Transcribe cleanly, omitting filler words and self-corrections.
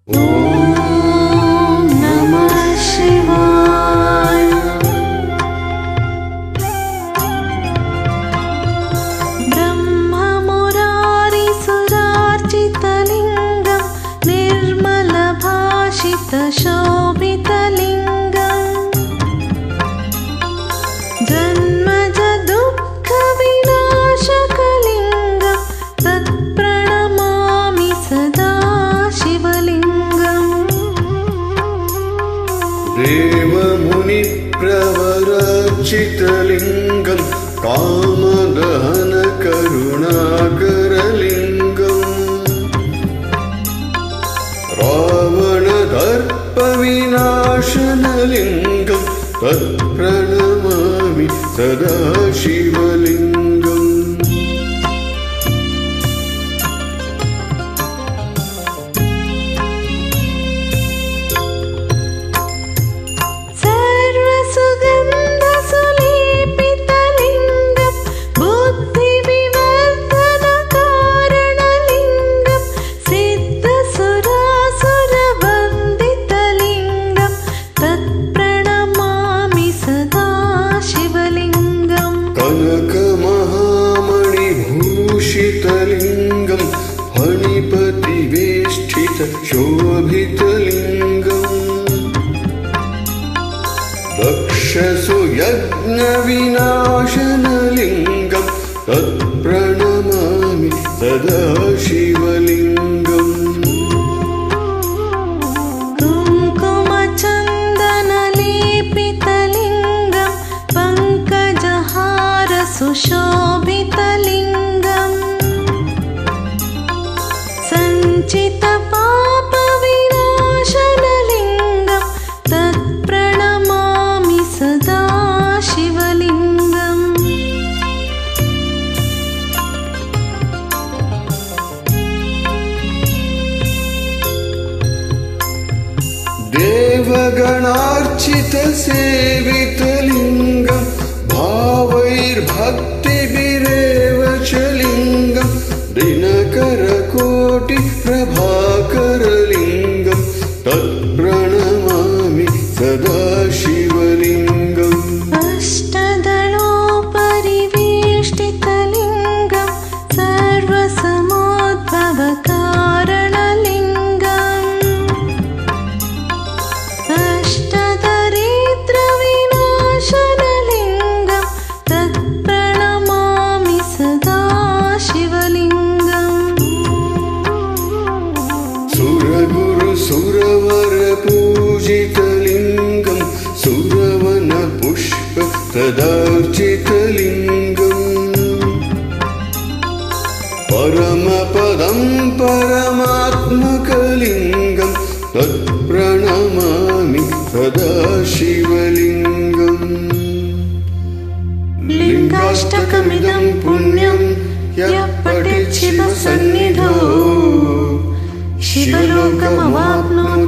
ॐ नमः शिवाय। ब्रह्ममुरारिसुरार्चितलिङ्गं निर्मलभाषितशोभितलिङ्गम् जन्मजदुःखविनाशकलिङ्गं तत्प्रणमामि सदा शिवलिङ्गम्। देवमुनिप्रवरचितलिङ्गं कामदहनकरुणाकरलिङ्गम् रावणदर्पविनाशनलिङ्गं तत्प्रणमामि सदा शिवलिङ्गम्। सर्वसुगन्धसुलेपितलिङ्गं बुद्धिविवर्धनकारणलिङ्गं सिद्धसुरासुरवन्दितलिङ्गं तत्प्रणमामि सदा शिवलिङ्गम्। कनकमहामणिभूषितलिङ्गं फणिपतिवेष्टितशोभितलिङ्गम् दक्षसुयज्ञविनाशनलिङ्गं तत्प्रणमामि सदा शिवलिङ्गम्। कुङ्कुमचन्दनलेपितलिङ्गं पङ्कजहारसुशोभितलिङ्गम् सञ्चितपापविनाशनलिङ्गं तत्प्रणमामि सदा शिवलिङ्गम्। देवगणार्चितसेवितलिङ्गं भावैर्भक्तिभिरेव च लिङ्गं दिनकरकोटिप्रभाकरलिङ्गं तत्प्रणमामि सदा शिवलिङ्गम्। अष्टदलोपरिवेष्टितलिङ्गं सर्वसमोद्भवकारणलिङ्गम् अष्टदरिद्रविनाशनलिङ्गं तत्प्रणमामि सदा शिवलिङ्गम्। सुरगुरुसुरवरपूजितलिङ्गं सुरवनपुष्पतदार्चितलिङ्गम् परमपदं परमात्मकलिङ्गं तत्प्रणमामि सदा शिवलिङ्गम्। लिङ्गाष्टकमिदं पुण्यं यः पठेत् शिवसन्निधौ शिवलोकमवाप्नोति